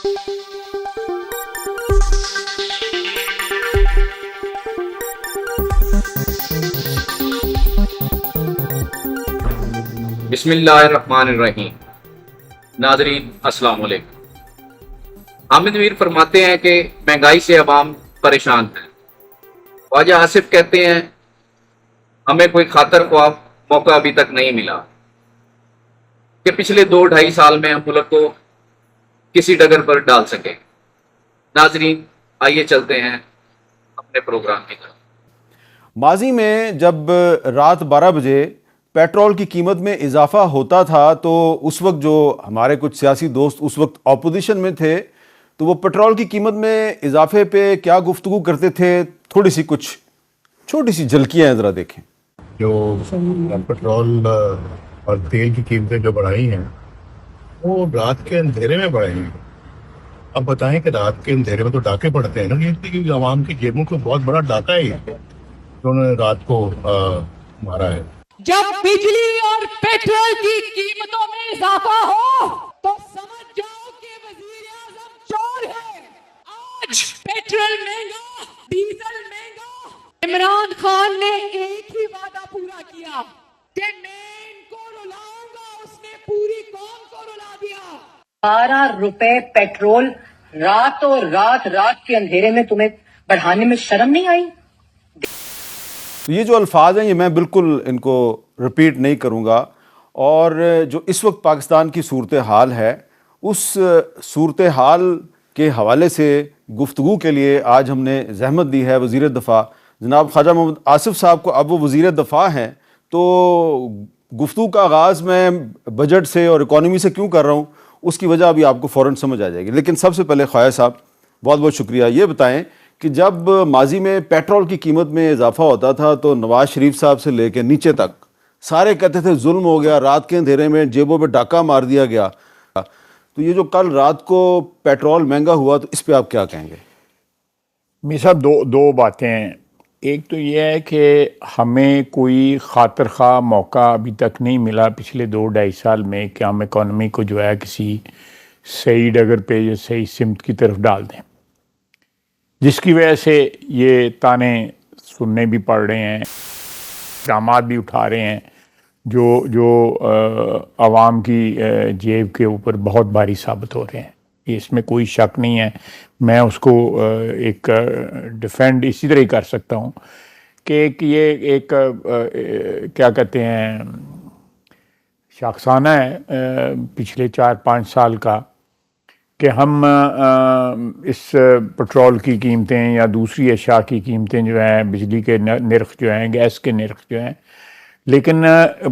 بسم اللہ الرحمن الرحیم۔ ناظرین السلام علیکم۔ حامد میر فرماتے ہیں کہ مہنگائی سے عوام پریشان ہے۔ خواجہ آصف کہتے ہیں ہمیں کوئی خاطر خواہ موقع ابھی تک نہیں ملا کہ پچھلے 2-2.5 سال میں ہم ملک کو کسی ڈگر پر ڈال سکیں۔ ناظرین آئیے چلتے ہیں اپنے پروگرام کی طرف۔ ماضی میں جب رات 12 بجے پیٹرول کی قیمت میں اضافہ ہوتا تھا تو اس وقت جو ہمارے کچھ سیاسی دوست اس وقت اپوزیشن میں تھے تو وہ پیٹرول کی قیمت میں اضافے پہ کیا گفتگو کرتے تھے، تھوڑی سی کچھ چھوٹی سی جھلکیاں ذرا دیکھیں۔ جو پیٹرول اور تیل کی قیمتیں جو بڑھائی ہیں وہ رات کے اندھیرے میں بڑھائی ہیں۔ اب بتائیں کہ رات کے اندھیرے میں تو ڈاکے پڑتے ہیں نا، یہ عوام کی جیبوں کو بہت بڑا ڈاکہ ہی ہے جو انہوں نے رات کو مارا ہے۔ جب بجلی اور پیٹرول کی قیمتوں میں اضافہ ہو تو سمجھ جاؤ کہ وزیر اعظم چور ہے۔ آج پیٹرول مہنگا، ڈیزل مہنگا، عمران خان نے ایک ہی وعدہ پورا کیا کہ میں ان کو رلاؤں گا، اس نے پوری قوم کو رلا دیا۔ 12 روپے پیٹرول رات کے اندھیرے میں تمہیں بڑھانے میں شرم نہیں آئی؟ تو یہ جو الفاظ ہیں یہ میں بالکل ان کو رپیٹ نہیں کروں گا، اور جو اس وقت پاکستان کی صورتحال ہے اس صورتحال کے حوالے سے گفتگو کے لیے آج ہم نے زحمت دی ہے وزیر دفاع جناب خواجہ محمد آصف صاحب کو۔ اب وہ وزیر دفاع ہیں تو گفتگو کا آغاز میں بجٹ سے اور اکانومی سے کیوں کر رہا ہوں اس کی وجہ ابھی آپ کو فوراً سمجھ آ جائے گی، لیکن سب سے پہلے خواجہ صاحب بہت بہت شکریہ۔ یہ بتائیں کہ جب ماضی میں پیٹرول کی قیمت میں اضافہ ہوتا تھا تو نواز شریف صاحب سے لے کے نیچے تک سارے کہتے تھے ظلم ہو گیا، رات کے اندھیرے میں جیبوں پہ ڈاکہ مار دیا گیا۔ تو یہ جو کل رات کو پیٹرول مہنگا ہوا تو اس پہ آپ کیا کہیں گے؟ میرے صاحب دو باتیں ہیں۔ ایک تو یہ ہے کہ ہمیں کوئی خاطر خواہ موقع ابھی تک نہیں ملا پچھلے 2-2.5 سال میں کہ ہم اکانومی کو جو ہے کسی صحیح ڈگر پہ یا صحیح سمت کی طرف ڈال دیں، جس کی وجہ سے یہ تانے سننے بھی پڑ رہے ہیں، اقدامات بھی اٹھا رہے ہیں جو عوام کی جیب کے اوپر بہت بھاری ثابت ہو رہے ہیں۔ اس میں کوئی شک نہیں ہے۔ میں اس کو ایک ڈیفینڈ اسی طرح ہی کر سکتا ہوں کہ یہ ایک کیا کہتے ہیں شاخسانہ ہے پچھلے 4-5 سال کا کہ ہم اس پٹرول کی قیمتیں یا دوسری اشیاء کی قیمتیں جو ہیں، بجلی کے نرخ جو ہیں، گیس کے نرخ جو ہیں، لیکن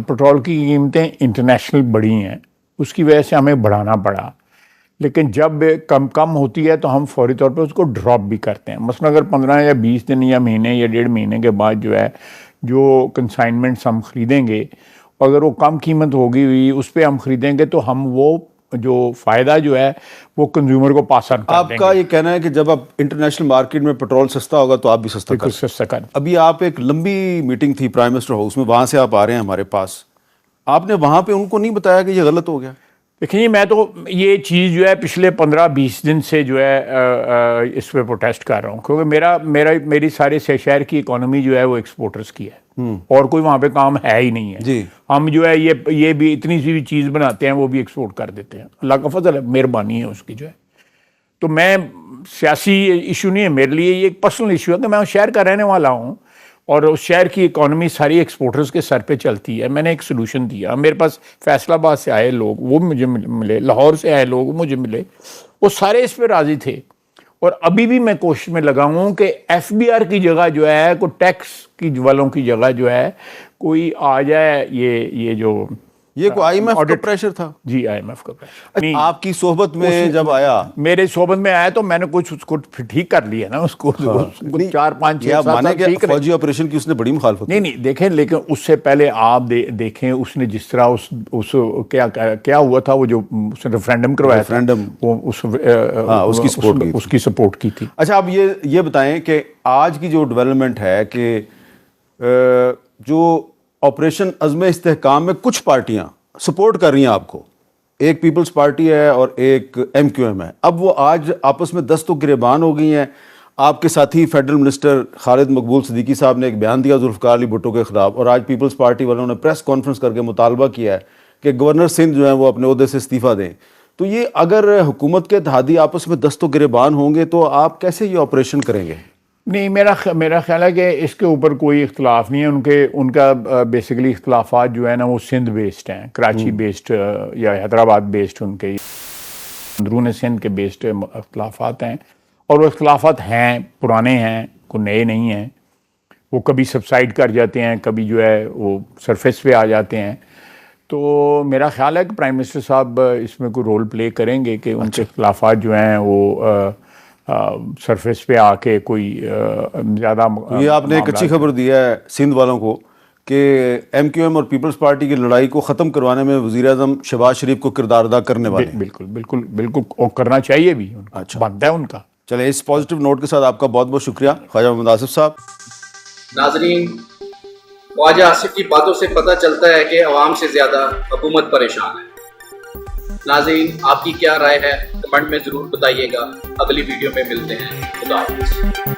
پٹرول کی قیمتیں انٹرنیشنل بڑھی ہیں، اس کی وجہ سے ہمیں بڑھانا پڑا۔ لیکن جب کم ہوتی ہے تو ہم فوری طور پہ اس کو ڈراپ بھی کرتے ہیں۔ مثلا اگر 15 یا 20 دن یا مہینے یا 1.5 مہینے کے بعد جو ہے جو کنسائنمنٹس ہم خریدیں گے اگر وہ کم قیمت ہوگی ہوئی اس پہ ہم خریدیں گے تو ہم وہ جو فائدہ جو ہے وہ کنزیومر کو پاس آن کر دیں گے۔ آپ کا یہ کہنا ہے کہ جب اب انٹرنیشنل مارکیٹ میں پیٹرول سستا ہوگا تو آپ بھی سستا کر ابھی آپ ایک لمبی میٹنگ تھی پرائم منسٹر ہاؤس میں، وہاں سے آپ آ رہے ہیں ہمارے پاس، آپ نے وہاں پہ ان کو نہیں بتایا کہ یہ غلط ہو گیا؟ دیکھیں میں تو یہ چیز جو ہے پچھلے 15-20 دن سے جو ہے اس پہ پروٹیسٹ کر رہا ہوں، کیونکہ میری سارے شہر کی اکانومی جو ہے وہ ایکسپورٹرز کی ہے اور کوئی وہاں پہ کام ہے ہی نہیں ہے جی۔ ہم جو ہے یہ بھی اتنی سی بھی چیز بناتے ہیں وہ بھی ایکسپورٹ کر دیتے ہیں، اللہ کا فضل ہے، مہربانی ہے اس کی جو ہے۔ تو میں سیاسی ایشو نہیں ہے میرے لیے، یہ ایک پرسنل ایشو ہے کہ میں اس شہر کا رہنے والا ہوں اور اس شہر کی اکانومی ساری ایکسپورٹرز کے سر پہ چلتی ہے۔ میں نے ایک سلوشن دیا، میرے پاس فیصل آباد سے آئے لوگ وہ مجھے ملے، لاہور سے آئے لوگ مجھے ملے، وہ سارے اس پہ راضی تھے، اور ابھی بھی میں کوشش میں لگا ہوں کہ ایف بی آر کی جگہ جو ہے کوئی ٹیکس کی والوں کی جگہ جو ہے کوئی آ جائے، یہ جو یہ کوئی آئی ایم ایف کا پریشر تھا؟ جی آئی ایم ایف کا پریشر آپ کی صحبت میں جب آیا؟ میرے صحبت میں آیا تو میں نے کچھ اس کو ٹھیک کر لیا نا، اس کو 4-5-6 مانے کہ فوجی آپریشن کی اس نے بڑی مخالفت نہیں دیکھیں، لیکن اس سے پہلے آپ دیکھیں اس نے جس طرح اس کیا ہوا تھا، وہ جو اس نے ریفرینڈم کروایا تھا وہ اس کی سپورٹ کی تھی۔ اچھا آپ یہ بتائیں کہ آج کی جو ڈیولپمنٹ ہے کہ جو آپریشن عزم استحکام میں کچھ پارٹیاں سپورٹ کر رہی ہیں آپ کو، ایک پیپلز پارٹی ہے اور ایک MQM ہے. اب وہ آج آپس میں دست و گریبان ہو گئی ہیں. آپ کے ساتھی فیڈرل منسٹر خالد مقبول صدیقی صاحب نے ایک بیان دیا ذوالفقار علی بھٹو کے خلاف, اور آج پیپلز پارٹی والوں نے پریس کانفرنس کر کے مطالبہ کیا ہے کہ گورنر سندھ جو ہیں وہ اپنے عہدے سے استعفیٰ دیں. تو یہ اگر حکومت کے اتحادی آپس میں دست و گریبان ہوں گے تو آپ کیسے یہ آپریشن کریں گے؟ نہیں, میرا خیال ہے کہ اس کے اوپر کوئی اختلاف نہیں ہے. ان کا بیسیکلی اختلافات جو ہے نا وہ سندھ بیسڈ ہیں, کراچی بیسڈ یا حیدرآباد بیسڈ, ان کے اندرون سندھ کے بیسڈ اختلافات ہیں. اور وہ اختلافات ہیں, پرانے ہیں, کوئی نئے نہیں ہیں. وہ کبھی سبسائڈ کر جاتے ہیں, کبھی جو ہے وہ سرفیس پہ آ جاتے ہیں. تو میرا خیال ہے کہ پرائم منسٹر صاحب اس میں کوئی رول پلے کریں گے کہ ان کے اختلافات جو ہیں وہ سرفیس پہ آ کے کوئی زیادہ. یہ آپ نے ایک اچھی خبر دیا ہے سندھ والوں کو کہ MQM اور پیپلز پارٹی کی لڑائی کو ختم کروانے میں وزیر اعظم شہباز شریف کو کردار ادا کرنے والے ہیں. بالکل اور کرنا چاہیے بھی, بنتا ہے ان کا. چلیں, اس پازیٹیو نوٹ کے ساتھ آپ کا بہت بہت شکریہ خواجہ محمد آصف صاحب. ناظرین, خواجہ آصف کی باتوں سے پتہ چلتا ہے کہ عوام سے زیادہ حکومت پریشان ہے. ناظرین, آپ کی کیا رائے ہے کمنٹ میں ضرور بتائیے گا. اگلی ویڈیو میں ملتے ہیں. خدا حافظ.